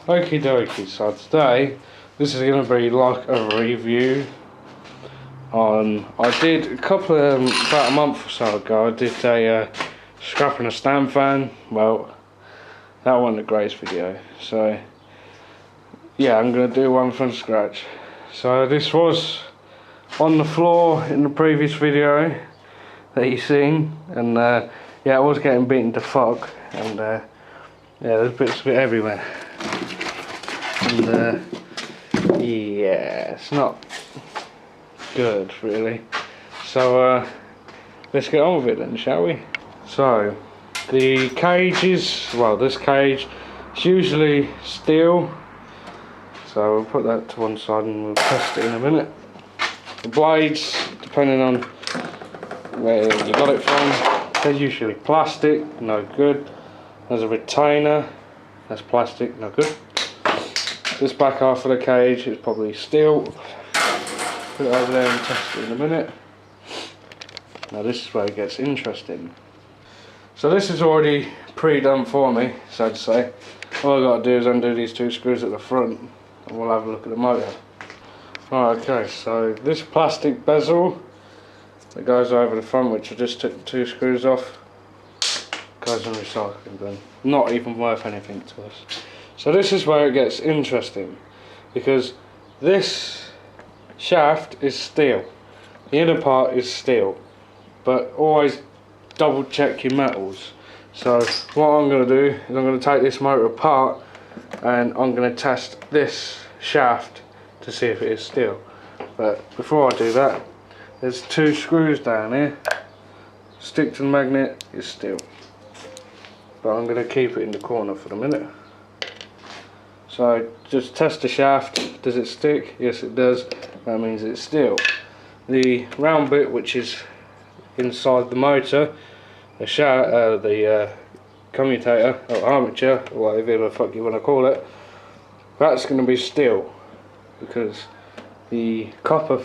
Okie dokie, so today this is going to be like a review on, I did a couple of, about a month or so ago, I did a scrapping a stand fan. Well, that wasn't the greatest video, so yeah, I'm going to do one from scratch. So this was on the floor in the previous video that you seen, and yeah, I was getting beaten to fuck, and yeah, there's bits of it everywhere. And yeah, it's not good really. So let's get on with it then, shall we? So the cages, well, this cage is usually steel, so we'll put that to one side and we'll test it in a minute. The blades, depending on where you got it from, they're usually plastic, no good. There's a retainer, that's plastic, no good. This back half of the cage is probably steel. Put it over there and test it in a minute. Now this is where it gets interesting. So this is already pre-done for me, so to say. All I've got to do is undo these two screws at the front and we'll have a look at the motor. Right, okay, so this plastic bezel that goes over the front, which I just took the two screws off, goes in the recycling bin. Not even worth anything to us. So this is where it gets interesting, because this shaft is steel, the inner part is steel, but always double check your metals. So what I'm going to do is I'm going to take this motor apart and I'm going to test this shaft to see if it is steel. But before I do that, there's two screws down here. Stick to the magnet is steel, but I'm going to keep it in the corner for the minute. So just test the shaft. Does it stick? Yes, it does. That means it's steel. The round bit, which is inside the motor, the commutator or armature, or whatever the fuck you want to call it, that's going to be steel, because the copper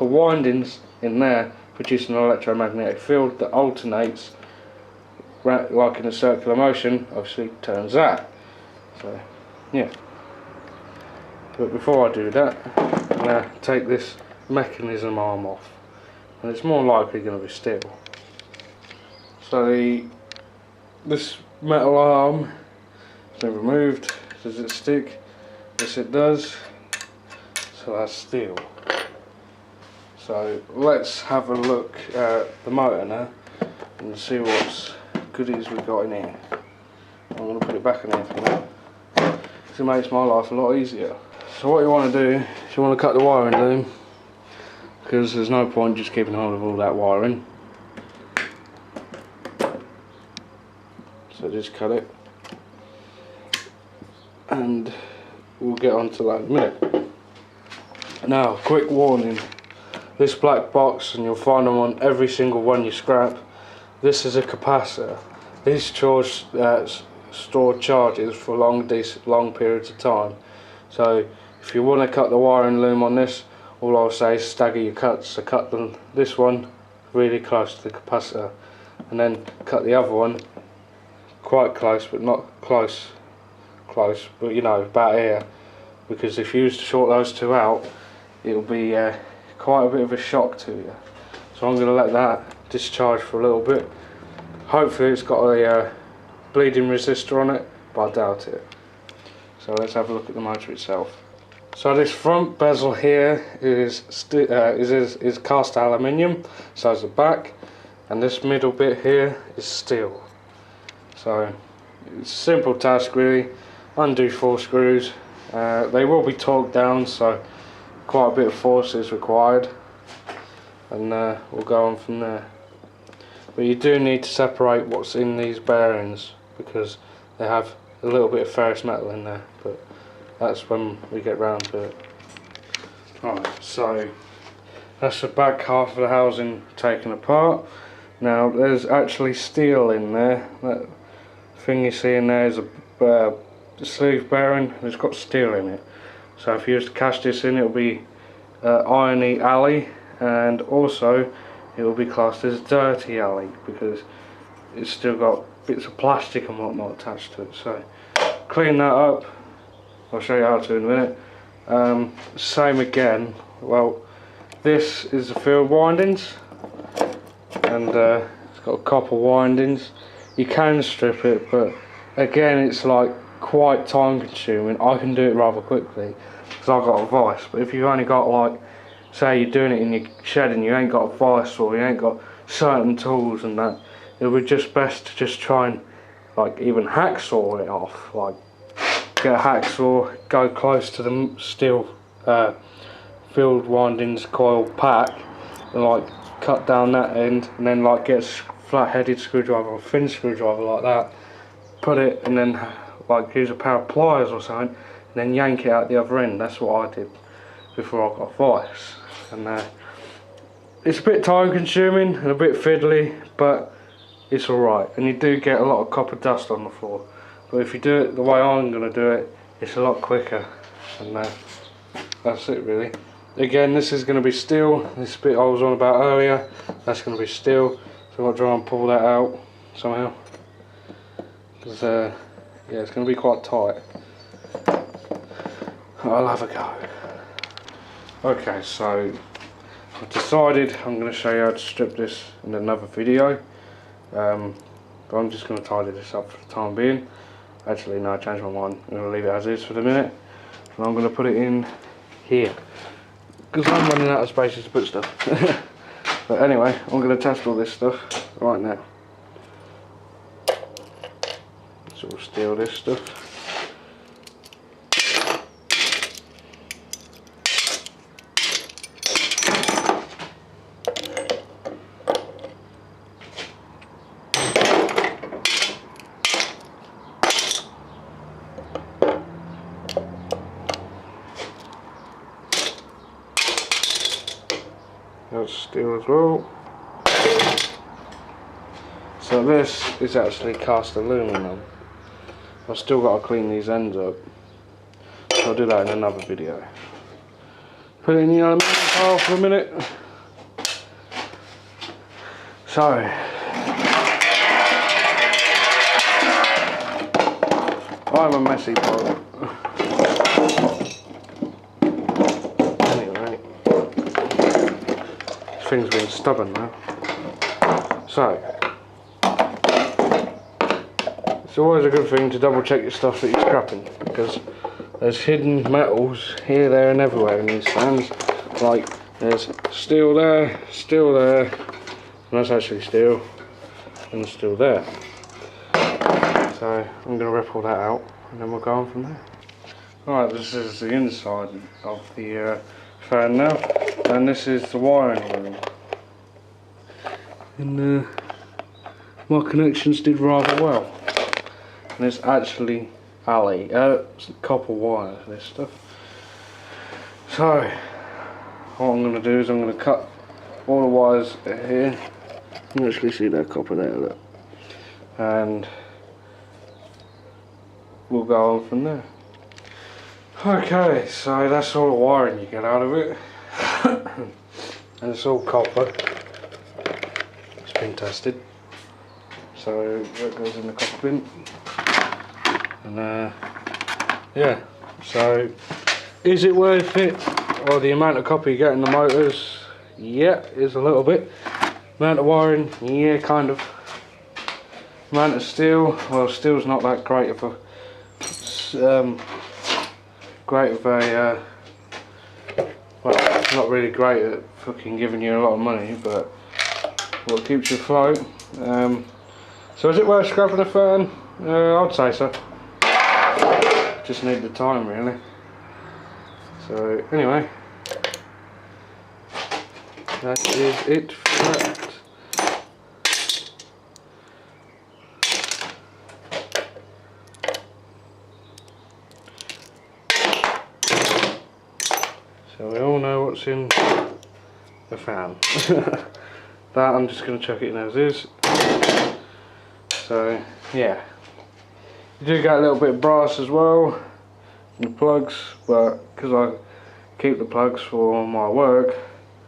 windings in there produce an electromagnetic field that alternates, like in a circular motion, obviously turns that. So yeah. But before I do that, I'm going to take this mechanism arm off, and it's more likely going to be steel. So this metal arm has been removed. Does it stick? Yes, it does. So that's steel. So let's have a look at the motor now and see what goodies we've got in here. I'm going to put it back in here for now, because it makes my life a lot easier. So what you want to do is you want to cut the wiring loom, because there's no point just keeping hold of all that wiring. So just cut it, and we'll get on to that in a minute. Now, quick warning, this black box, and you'll find them on every single one you scrap, this is a capacitor. These store charges for long periods of time. So if you want to cut the wiring loom on this, all I'll say is stagger your cuts. So cut this one really close to the capacitor, and then cut the other one quite close, but not close, but you know, about here, because if you use to short those two out, it'll be quite a bit of a shock to you. So I'm going to let that discharge for a little bit. Hopefully it's got a bleeding resistor on it, but I doubt it. So let's have a look at the motor itself. So this front bezel here is cast aluminium, so is the back, and this middle bit here is steel. So it's a simple task really. Undo 4 screws. They will be torqued down, so quite a bit of force is required, and we'll go on from there. But you do need to separate what's in these bearings, because they have a little bit of ferrous metal in there, but that's when we get round to it. Alright, so that's the back half of the housing taken apart. Now there's actually steel in there. That thing you see in there is a sleeve bearing, and it's got steel in it. So if you was to cast this in, it'll be irony alley, and also it will be classed as dirty alley, because it's still got bits of plastic and whatnot attached to it. So clean that up, I'll show you how to in a minute. Same again. Well, this is the field windings, and it's got copper windings. You can strip it, but again it's like quite time consuming. I can do it rather quickly because I've got a vice, but if you've only got, like, say you're doing it in your shed and you ain't got a vice or you ain't got certain tools and that, it would just best to just try and, like, even hacksaw it off. Like, get a hacksaw, go close to the steel field windings coil pack and like cut down that end, and then like get a flat-headed screwdriver or thin screwdriver like that, put it, and then like use a pair of pliers or something, and then yank it out the other end. That's what I did before I got vice. And it's a bit time consuming and a bit fiddly, but it's alright, and you do get a lot of copper dust on the floor. But if you do it the way I'm going to do it, it's a lot quicker. And that's it really. Again, this is going to be steel. This bit I was on about earlier, that's going to be steel. So I'll try and pull that out somehow, because yeah, it's going to be quite tight. I'll have a go. Okay, so I've decided I'm going to show you how to strip this in another video, but I'm just going to tidy this up for the time being. Actually no, I changed my mind. I'm going to leave it as is for the minute, and I'm going to put it in here because I'm running out of spaces to put stuff. But anyway, I'm going to test all this stuff right now. So we'll steal this stuff. That's steel as well. So this is actually cast aluminum. I've still got to clean these ends up, so I'll do that in another video. Put it in the aluminium pile for a minute. So I'm a messy pilot. Anyway, this thing's being stubborn now. So it's always a good thing to double check your stuff that you're scrapping, because there's hidden metals here, there and everywhere in these stands. Like there's steel there, and that's actually steel, and steel there. So I'm going to rip all that out and then we'll go on from there. Alright, this is the inside of the fan now, and this is the wiring room. And my connections did rather well. And it's actually copper wire, this stuff. So what I'm going to do is I'm going to cut all the wires here. You can actually see that copper there, look. And we'll go on from there. Okay, so that's all the wiring you get out of it. And it's all copper. It's been tested. So that goes in the copper bin. And yeah, so is it worth it? Well, the amount of copper you get in the motors, yeah, is a little bit. Amount of wiring, yeah, kind of. Amount of steel, well, steel's not that great of a well, it's not really great at fucking giving you a lot of money, but what keeps you afloat. So is it worth scrapping a fan? I'd say so. Just need the time really. So anyway, that is it for that. So we all know what's in the fan. That I'm just going to chuck it in as is. So yeah, you do get a little bit of brass as well in the plugs, but because I keep the plugs for my work,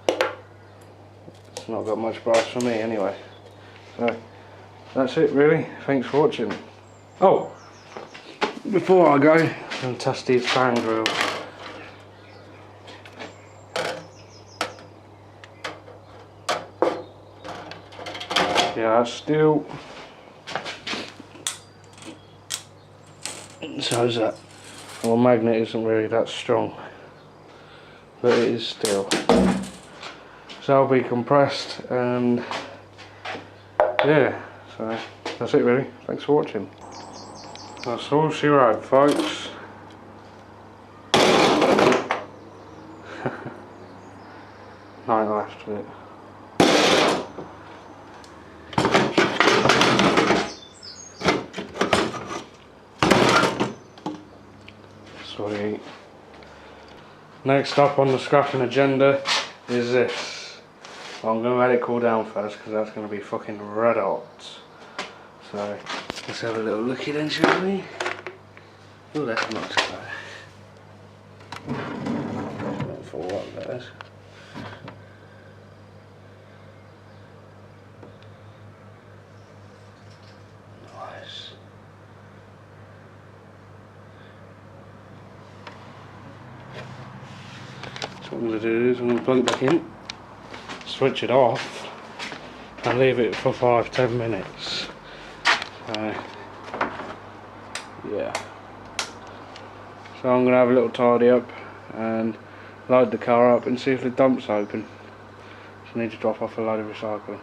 it's not got much brass for me anyway. So that's it really. Thanks for watching. Oh, before I go, and test these fan grills. Yeah, that's steel. So is that. Well, magnet isn't really that strong, but it is steel. So I'll be compressed, and yeah, so that's it really. Thanks for watching. That's all she wrote, folks. Nothing left with it. Sweet. Next up on the scrapping agenda is this. I'm going to let it cool down first because that's going to be fucking red hot. So let's have a little looky then, shall we? Oh, that's not so bad. For what that is. Nice. So what I'm going to do is I'm going to plug it back in, switch it off, and leave it for 5-10 minutes. Yeah. So I'm going to have a little tidy up and load the car up and see if the dump's open. So I need to drop off a load of recycling.